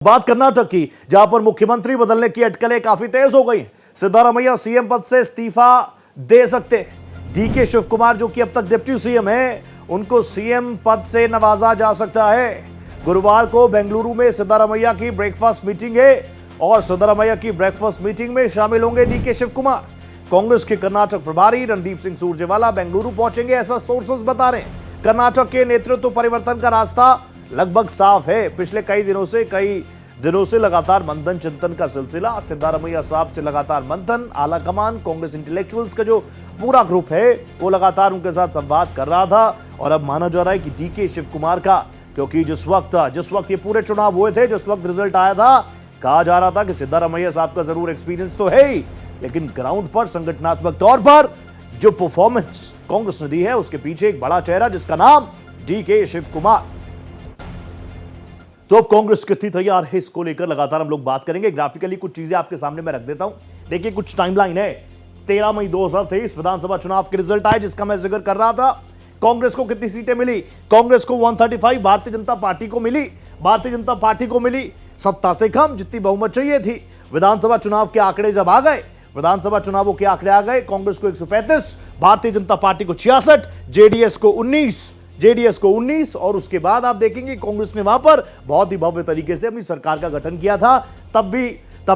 बात कर्नाटक की, जहां पर मुख्यमंत्री बदलने की अटकलें काफी तेज हो गई। सिद्धारमैया सीएम पद से इस्तीफा दे सकते हैं। डीके शिव कुमार, जो कि अब तक डिप्टी सीएम है, उनको सीएम पद से नवाजा जा सकता है। गुरुवार को बेंगलुरु में सिद्धारमैया की ब्रेकफास्ट मीटिंग है और सिद्धारमैया की ब्रेकफास्ट मीटिंग में शामिल होंगे डीके शिव कुमार। कांग्रेस के कर्नाटक प्रभारी रणदीप सिंह सुरजेवाला बेंगलुरु पहुंचेंगे, ऐसा सोर्सेस बता रहे हैं। कर्नाटक के नेतृत्व परिवर्तन का रास्ता लगभग साफ है। पिछले कई दिनों से लगातार मंथन चिंतन का सिलसिला, सिद्धारमैया साहब से लगातार मंथन। आला कमान, कांग्रेस इंटेलेक्चुअल्स का जो पूरा ग्रुप है, वो लगातार उनके साथ संवाद कर रहा था। और अब माना जा रहा है कि डीके शिव कुमार का, क्योंकि जिस वक्त ये पूरे चुनाव हुए थे, जिस वक्त रिजल्ट आया था, कहा जा रहा था कि सिद्धारमैया साहब का जरूर एक्सपीरियंस तो है ही, लेकिन ग्राउंड पर संगठनात्मक तौर पर जो परफॉर्मेंस कांग्रेस ने दी है, उसके पीछे एक बड़ा चेहरा जिसका नाम डीके शिव कुमार। तो अब कांग्रेस कितनी तैयार है, इसको लेकर लगातार हम लोग बात करेंगे। ग्राफिकली कुछ चीजें आपके सामने मैं रख देता हूं। देखिए, कुछ टाइमलाइन है। 13 मई 2023 विधानसभा चुनाव के रिजल्ट आए, जिसका मैं जिक्र कर रहा था। कांग्रेस को कितनी सीटें मिली? कांग्रेस को 135, भारतीय जनता पार्टी को मिली। भारतीय जनता पार्टी को मिली सत्ता से कम, जितनी बहुमत चाहिए थी। विधानसभा चुनाव के आंकड़े जब आ गए, विधानसभा चुनावों के आंकड़े आ गए, कांग्रेस को 135, भारतीय जनता पार्टी को 66, जेडीएस को 19 और उसके बाद आप देखेंगे कांग्रेस ने वहां पर बहुत ही भव्य तरीके से अपनी सरकार का गठन किया था। तब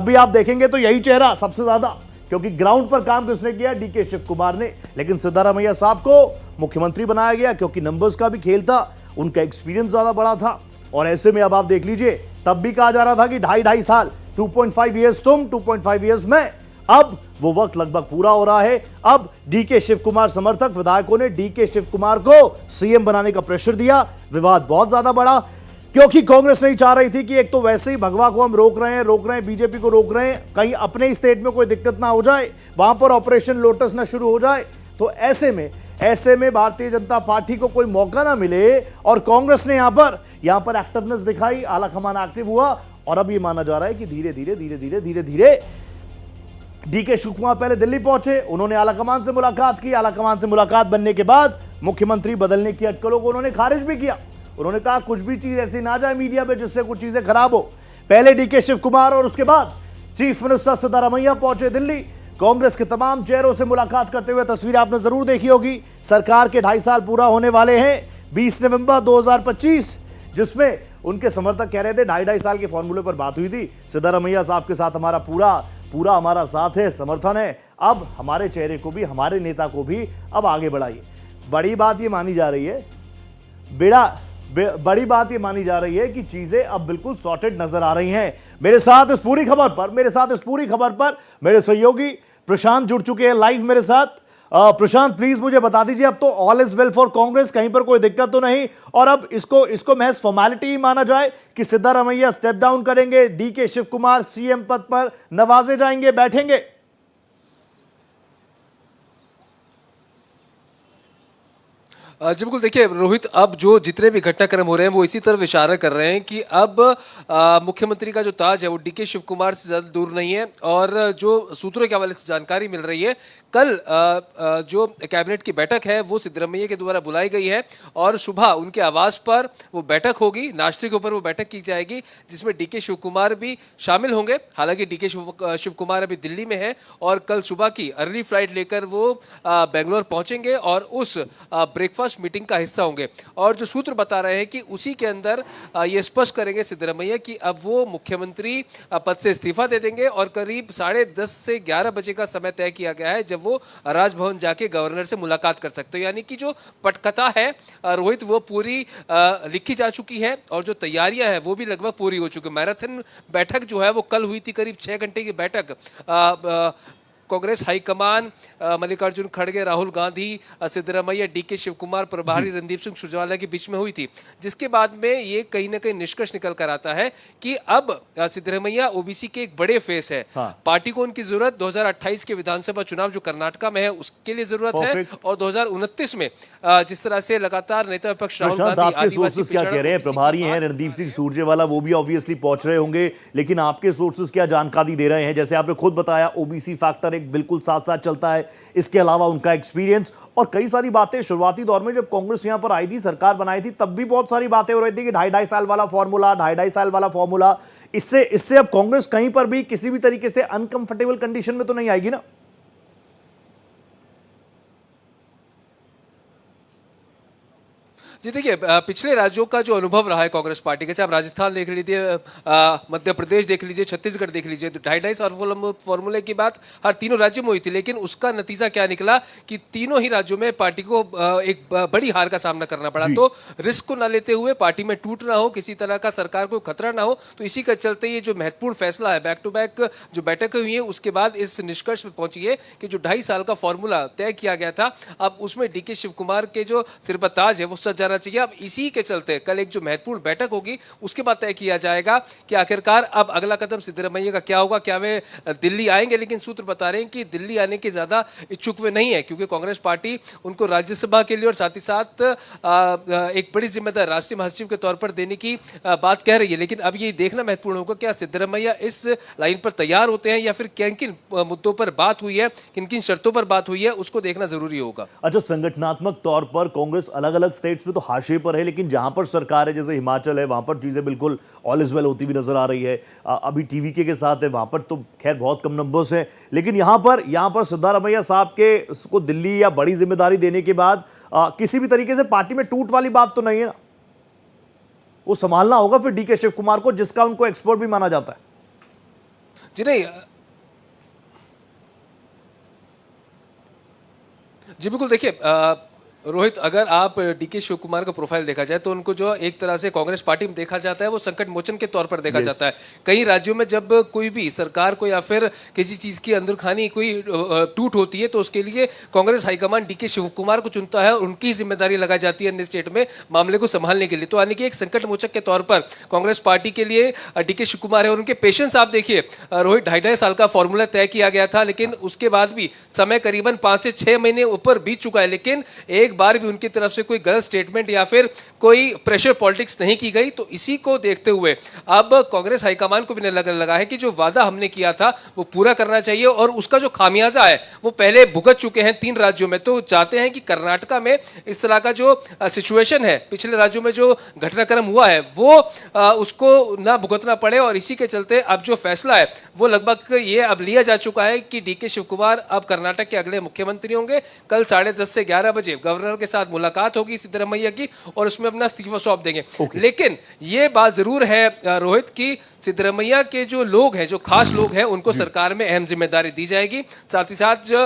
भी आप देखेंगे तो यही चेहरा सबसे ज्यादा, क्योंकि ग्राउंड पर काम किसने किया? डीके शिव कुमार ने। लेकिन सिद्धारमैया साहब को मुख्यमंत्री बनाया गया, क्योंकि नंबर्स का भी खेल था, उनका एक्सपीरियंस ज्यादा बड़ा था। और ऐसे में अब आप देख लीजिए, तब भी कहा जा रहा था कि 2.5 साल, 2.5 ईयर्स तुम, 2.5 ईयर्स मैं। अब वो वक्त लगभग पूरा हो रहा है। अब डीके शिव कुमार समर्थक विधायकों ने डीके शिव कुमार को सीएम बनाने का प्रेशर दिया। विवाद बहुत ज्यादा बढ़ा, क्योंकि कांग्रेस नहीं चाह रही थी कि एक तो वैसे ही भगवा को हम रोक रहे हैं, बीजेपी को रोक रहे हैं, कहीं अपने ही स्टेट में कोई दिक्कत ना हो जाए, वहां पर ऑपरेशन लोटस ना शुरू हो जाए। तो ऐसे में भारतीय जनता पार्टी को कोई मौका ना मिले, और कांग्रेस ने यहां पर एक्टिवनेस दिखाई, आला कमान एक्टिव हुआ। और अब ये माना जा रहा है कि धीरे धीरे डीके शिव कुमार पहले दिल्ली पहुंचे, उन्होंने आला कमान से मुलाकात की। आला कमान से मुलाकात बनने के बाद मुख्यमंत्री बदलने की अटकलों को उन्होंने खारिज भी किया। उन्होंने कहा कुछ भी चीज ऐसी ना जाए मीडिया पे जिससे कुछ चीजें खराब हो। पहले डीके शिव कुमार और उसके बाद चीफ मिनिस्टर सिद्धारमैया पहुंचे दिल्ली। कांग्रेस के तमाम चेहरों से मुलाकात करते हुए तस्वीर आपने जरूर देखी होगी। सरकार के 2.5 साल पूरा होने वाले हैं 20 नवंबर 2025, जिसमें उनके समर्थक कह रहे थे 2.5 साल के फॉर्मूले पर बात हुई थी। सिद्धारमैया साहब के साथ हमारा पूरा हमारा साथ है, समर्थन है। अब हमारे चेहरे को भी, हमारे नेता को भी अब आगे बढ़ाइए। बड़ी बात ये मानी जा रही है कि चीजें अब बिल्कुल सॉर्टेड नजर आ रही हैं। मेरे साथ इस पूरी खबर पर मेरे सहयोगी प्रशांत जुड़ चुके हैं लाइव मेरे साथ। प्रशांत, प्लीज मुझे बता दीजिए, अब तो all is well for Congress, कहीं पर कोई दिक्कत तो नहीं, और अब इसको महज फॉर्मेलिटी ही माना जाए कि सिद्धारमैया स्टेप डाउन करेंगे, डीके शिव कुमार सीएम पद पर नवाजे जाएंगे, बैठेंगे? जी बिल्कुल, देखिए रोहित, अब जो जितने भी घटनाक्रम हो रहे हैं वो इसी तरफ इशारा कर रहे हैं कि अब मुख्यमंत्री का जो ताज है वो डीके शिव कुमार से ज़्यादा दूर नहीं है। और जो सूत्रों के हवाले से जानकारी मिल रही है, कल जो कैबिनेट की बैठक है वो सिद्धरमैया के द्वारा बुलाई गई है और सुबह उनके आवास पर वो बैठक होगी। नाश्ते के ऊपर वो बैठक की जाएगी, जिसमें डीके शिव कुमार भी शामिल होंगे। हालांकि डीके शिव कुमार अभी दिल्ली में है और कल सुबह की अर्ली फ्लाइट लेकर वो बेंगलोर पहुंचेंगे और उस ब्रेकफास्ट मीटिंग का हिस्सा होंगे। और जो सूत्र बता रहे हैं कि उसी के अंदर ये स्पष्ट करेंगे सिद्धरमैया कि अब वो मुख्यमंत्री पद से इस्तीफा दे देंगे और करीब 10:30 से 11 बजे का समय तय किया गया है जब वो राजभवन जाके गवर्नर से मुलाकात कर सकते हो। यानी कि जो पटकथा है रोहित, वो पूरी लिखी जा चुकी है और जो तैयारियां हैं वो भी लगभग पूरी हो चुकी है। मैराथन बैठक जो है वो कल हुई थी, करीब 6 घंटे की बैठक कांग्रेस हाईकमान, मल्लिकार्जुन खड़गे, राहुल गांधी, सिद्धरमैया, डीके शिव कुमार, प्रभारी रणदीप सिंह सुरजेवाला के बीच में हुई थी। जिसके बाद में ये कहीं ना कहीं निष्कर्ष निकल कर आता है कि अब सिद्धरमैया ओबीसी के एक बड़े फेस है। पार्टी को उनकी जरूरत 2028 के विधानसभा चुनाव जो कर्नाटक में है उसके लिए जरूरत है, और 2029 में जिस तरह से लगातार नेता विपक्ष राहुल गांधी आदिवासी क्या कह रहे हैं, प्रभारी हैं रणदीप सिंह सुरजेवाला, वो भी ऑब्वियसली पहुंच रहे होंगे, लेकिन आपके सोर्सेस क्या जानकारी दे रहे हैं? जैसे आपने खुद बताया, ओबीसी फैक्टर पर एक बिल्कुल साथ साथ चलता है, इसके अलावा उनका एक्सपीरियंस और कई सारी बातें। शुरुआती दौर में जब कांग्रेस यहां पर आई थी, सरकार बनाई थी, तब भी बहुत सारी बातें हो रही थी कि 2.5 वाला फॉर्मूला, 2.5 वाला फॉर्मूला। इससे अब कांग्रेस कहीं पर भी किसी भी तरीके से अनकंफर्टेबल कंडीशन में तो नहीं आएगी ना? जी देखिए, पिछले राज्यों का जो अनुभव रहा है कांग्रेस पार्टी का, चाहे आप राजस्थान देख लीजिए, मध्य प्रदेश देख लीजिए, छत्तीसगढ़ देख लीजिए, तो 2.5 फॉर्मूले की बात हर तीनों राज्यों में हुई थी। लेकिन उसका नतीजा क्या निकला कि तीनों ही राज्यों में पार्टी को एक बड़ी हार का सामना करना पड़ा। तो रिस्क को ना लेते हुए, पार्टी में टूट ना हो, किसी तरह का सरकार को खतरा ना हो, तो इसी का चलते ये जो महत्वपूर्ण फैसला है, बैक टू बैक जो बैठकें हुई है, उसके बाद इस निष्कर्ष पर पहुंची है कि जो 2.5 साल का फॉर्मूला तय किया गया था, अब उसमें डीके शिव कुमार के जो सिर पर ताज है वो सज जाना चाहिए। अब इसी के चलते कल एक जो महत्वपूर्ण बैठक होगी, उसके बाद तय किया जाएगा कि आखिरकार अब अगला कदम सिद्धरामैया का क्या होगा। क्या वे दिल्ली आएंगे? लेकिन सूत्र बता रहे हैं कि दिल्ली आने के ज्यादा इच्छुक वे नहीं है, क्योंकि कांग्रेस पार्टी उनको राज्यसभा के लिए और साथ ही साथ एक बड़ी जिम्मेदारी राष्ट्रीय महासचिव के तौर पर देने की बात कह रही है। लेकिन अब ये देखना महत्वपूर्ण होगा, क्या सिद्धरामैया इस लाइन पर तैयार होते हैं या फिर किन किन मुद्दों पर बात हुई है, किन किन शर्तों पर बात हुई है, उसको देखना जरूरी होगा। अच्छा, संगठनात्मक तौर पर कांग्रेस अलग अलग स्टेट्स में तो हाशिए पर है, लेकिन जहां पर सरकार है, जैसे हिमाचल है, वहां पर चीजें बिल्कुल ऑल इज वेल होती हुई नजर आ रही है। अभी टीवीके के साथ है, वहां पर तो खैर बहुत कम नंबर्स हैं, लेकिन यहां पर सिद्धरामैया साहब के को दिल्ली या बड़ी जिम्मेदारी देने के बाद किसी भी तरीके से पार्टी में टूट वाली बात तो नहीं है ना? वो संभालना होगा फिर डीके शिव कुमार को, जिसका उनको एक्सपर्ट भी माना जाता है। जी नहीं, जी बिल्कुल। देखिए रोहित, अगर आप डीके शिव कुमार का प्रोफाइल देखा जाए तो उनको जो एक तरह से कांग्रेस पार्टी में देखा जाता है वो संकट मोचन के तौर पर देखा जाता है। कई राज्यों में जब कोई भी सरकार को या फिर किसी चीज की अंदर खानी कोई टूट होती है, तो उसके लिए कांग्रेस हाईकमान डीके शिव कुमार को चुनता है, उनकी जिम्मेदारी लगाई जाती है अन्य स्टेट में मामले को संभालने के लिए। तो यानी कि एक संकट मोचक के तौर पर कांग्रेस पार्टी के लिए डीके शिव कुमार है। और उनके पेशेंस आप देखिए रोहित, 2.5 साल का फॉर्मूला तय किया गया था, लेकिन उसके बाद भी समय करीबन 5 से 6 महीने ऊपर बीत चुका है, लेकिन एक बार भी उनकी तरफ से कोई गलत स्टेटमेंट या फिर कोई प्रेशर पॉलिटिक्स नहीं की गई। तो इसी को देखते हुए अब कांग्रेस हाईकमान को भी लगा है कि जो वादा हमने किया था वो पूरा करना चाहिए, और उसका जो खामियाजा है वो पहले भुगत चुके हैं 3 राज्यों में। तो चाहते हैं कि कर्नाटका में इस तरह का जो सिचुएशन है, पिछले राज्यों में जो घटनाक्रम हुआ है, वो उसको ना भुगतना पड़े। और इसी के चलते अब जो फैसला है वो लगभग ये अब लिया जा चुका है कि डीके शिव कुमार अब कर्नाटक के अगले मुख्यमंत्री होंगे। कल 10:30 से 11 बजे गवर्नर के साथ मुलाकात होगी सिद्धरामैया की, और उसमें अपना इस्तीफा सौंप देंगे। लेकिन ये बात जरूर है रोहित की सिद्धरामैया के जो लोग हैं, जो खास लोग हैं, उनको सरकार में अहम जिम्मेदारी दी जाएगी। साथ ही साथ जो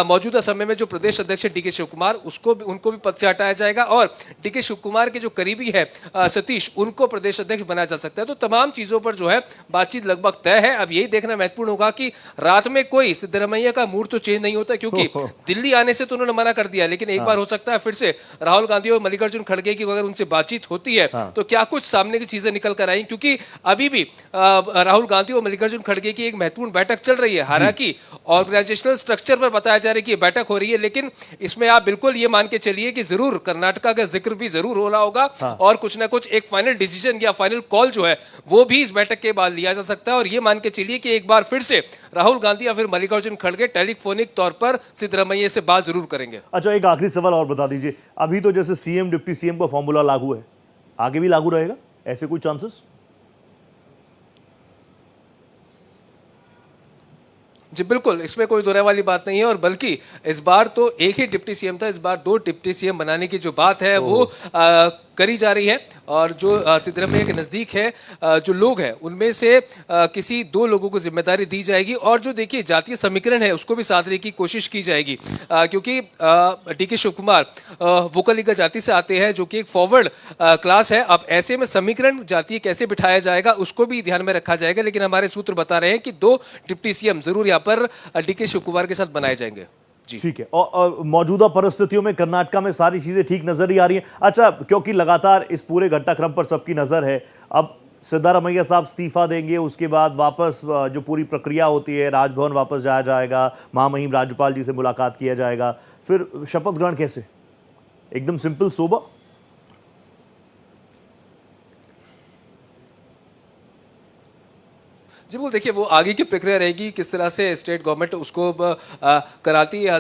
मौजूदा समय में जो प्रदेश अध्यक्ष है डीके शिव कुमार, उनको भी पद से हटाया जाएगा, और डीके शिव कुमार के जो करीबी है सतीश, उनको प्रदेश अध्यक्ष बनाया जा सकता है। तो तमाम चीजों पर जो है बातचीत लगभग तय है। अब यही देखना महत्वपूर्ण होगा कि रात में कोई सिद्धरामैया का मूड तो चेंज नहीं होता, क्योंकि दिल्ली आने से तो उन्होंने मना कर दिया, लेकिन एक बार हो सकता है फिर से राहुल गांधी और मल्लिकार्जुन खड़गे की अगर उनसे बातचीत होती है तो क्या कुछ सामने की चीजें निकल कर आई, क्योंकि अभी भी राहुल गांधी और मल्लिकार्जुन खड़गे की एक महत्वपूर्ण बैठक चल रही है। हालांकि ऑर्गेनाइजेशनल स्ट्रक्चर पर बताया जा रहा है कि बैठक हो रही है, लेकिन इसमें आप बिल्कुल ये मान के चलिए कि जरूर कर्नाटका का जिक्र भी जरूर हो रहा होगा, और कुछ ना कुछ एक फाइनल डिसीजन या फाइनल कॉल जो है वो भी इस बैठक के बाद लिया जा सकता है। और ये मान के चलिए कि एक बार फिर से राहुल गांधी या फिर मल्लिकार्जुन खड़गे टेलीफोनिक तौर पर सिद्धरामैया से बात जरूर करेंगे। अच्छा, एक आखिरी सवाल और बता दीजिए, अभी तो जैसे सीएम डिप्टी सीएम का फॉर्मूला लागू है, आगे भी लागू रहेगा? ऐसे कोई चांसेस? जी बिल्कुल, इसमें कोई दोहराए वाली बात नहीं है। और बल्कि इस बार तो एक ही डिप्टी सीएम था, इस बार 2 डिप्टी सीएम बनाने की जो बात है वो करी जा रही है। और जो सिद्धरामैया के नज़दीक है जो लोग हैं, उनमें से किसी 2 लोगों को जिम्मेदारी दी जाएगी। और जो देखिए जातीय समीकरण है उसको भी साधने की कोशिश की जाएगी, क्योंकि डीके शिव कुमार वोकलिगा जाति से आते हैं, जो कि एक फॉरवर्ड क्लास है। अब ऐसे में समीकरण जातीय कैसे बिठाया जाएगा उसको भी ध्यान में रखा जाएगा। लेकिन हमारे सूत्र बता रहे हैं कि 2 डिप्टी सीएम जरूर यहाँ पर डीके शिव कुमार के साथ बनाए जाएंगे। ठीक है। और मौजूदा परिस्थितियों में कर्नाटका में सारी चीजें ठीक नजर ही आ रही हैं। अच्छा, क्योंकि लगातार इस पूरे घटनाक्रम पर सबकी नजर है, अब सिद्धरामैया साहब इस्तीफा देंगे, उसके बाद वापस जो पूरी प्रक्रिया होती है, राजभवन वापस जाया जाएगा, महामहिम राज्यपाल जी से मुलाकात किया जाएगा, फिर शपथ ग्रहण कैसे? एकदम सिंपल सोबर? जी बिल्कुल, देखिए वो आगे की प्रक्रिया रहेगी किस तरह से स्टेट गवर्नमेंट उसको कराती है।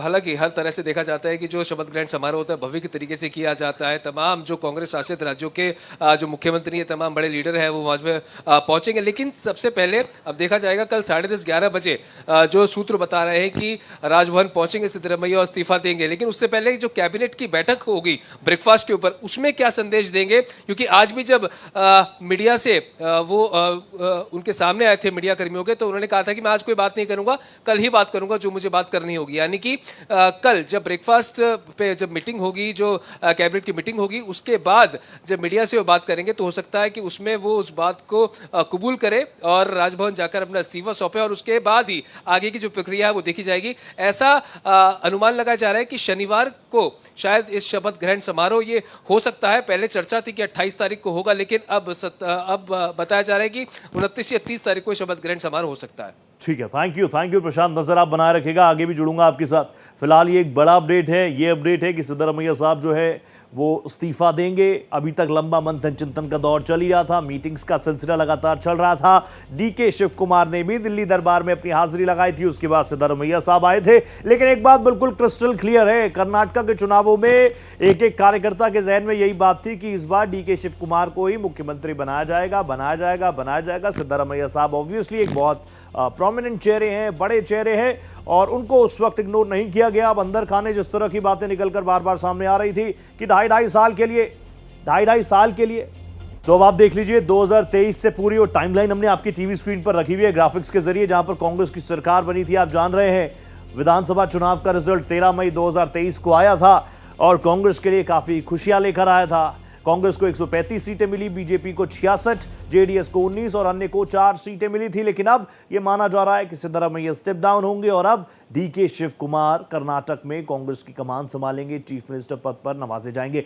हालांकि हर तरह से देखा जाता है कि जो शपथ ग्रहण समारोह होता है भव्य के तरीके से किया जाता है। तमाम जो कांग्रेस शासित राज्यों के जो मुख्यमंत्री है, तमाम बड़े लीडर हैं, वो वहाँ में पहुंचेंगे। लेकिन सबसे पहले अब देखा जाएगा कल 10:30-11 बजे जो सूत्र बता रहे हैं कि राजभवन पहुंचेंगे सिद्धरमैया और इस्तीफा देंगे। लेकिन उससे पहले जो कैबिनेट की बैठक होगी ब्रेकफास्ट के ऊपर, उसमें क्या संदेश देंगे, क्योंकि आज भी जब मीडिया से वो उनके सामने आए थे मीडिया कर्मियों के, तो उन्होंने कहा था कि मैं आज कोई बात नहीं करूंगा, कल ही बात करूंगा जो मुझे बात करनी होगी। यानी कि कल जब ब्रेकफास्ट पे जब मीटिंग होगी, जो कैबिनेट की मीटिंग होगी, उसके बाद जब मीडिया से वो बात करेंगे तो हो सकता है कि उसमें वो उस बात को कबूल करे और राजभवन जाकर अपना इस्तीफा सौंपे और उसके बाद ही आगे की जो प्रक्रिया है वो देखी जाएगी। ऐसा अनुमान लगाया जा रहा है कि शनिवार को शायद इस शपथ ग्रहण समारोह ये हो सकता है। पहले चर्चा थी कि 28 तारीख को होगा, लेकिन अब बताया जा रहा है कि 29 या 30 तारीख को शपथ ग्रहण समारोह हो सकता है। ठीक है, थैंक यू प्रशांत। नजर आप बनाए रखेगा, आगे भी जुड़ूंगा आपके साथ। फिलहाल ये एक बड़ा अपडेट है, ये अपडेट है कि सिद्धरमैया साहब जो है वो इस्तीफा देंगे। अभी तक लंबा मंथन चिंतन का दौर चल ही रहा था, मीटिंग्स का सिलसिला लगातार चल रहा था। डीके शिव कुमार ने भी दिल्ली दरबार में अपनी हाजिरी लगाई थी, उसके बाद सिद्धरमैया साहब आए थे। लेकिन एक बात बिल्कुल क्रिस्टल क्लियर है, कर्नाटक के चुनावों में एक एक कार्यकर्ता के जहन में यही बात थी कि इस बार डीके शिव कुमार को ही मुख्यमंत्री बनाया जाएगा। सिद्धरमैया साहब ऑब्वियसली एक बहुत प्रोमिनेंट चेहरे हैं, बड़े चेहरे हैं, और उनको उस वक्त इग्नोर नहीं किया गया। अब अंदर खाने जिस तरह की बातें निकलकर बार बार सामने आ रही थी कि ढाई साल के लिए तो अब आप देख लीजिए 2023 से पूरी वो टाइमलाइन हमने आपकी टीवी स्क्रीन पर रखी हुई है ग्राफिक्स के जरिए, जहां पर कांग्रेस की सरकार बनी थी। आप जान रहे हैं विधानसभा चुनाव का रिजल्ट 13 मई 2023 को आया था और कांग्रेस के लिए काफी खुशियां लेकर आया था। कांग्रेस को 135 सीटें मिली, बीजेपी को 66, जेडीएस को 19 और अन्य को 4 सीटें मिली थी। लेकिन अब यह माना जा रहा है कि सिद्धरमैया स्टेप डाउन होंगे और अब डीके शिव कुमार कर्नाटक में कांग्रेस की कमान संभालेंगे, चीफ मिनिस्टर पद पर नवाजे जाएंगे।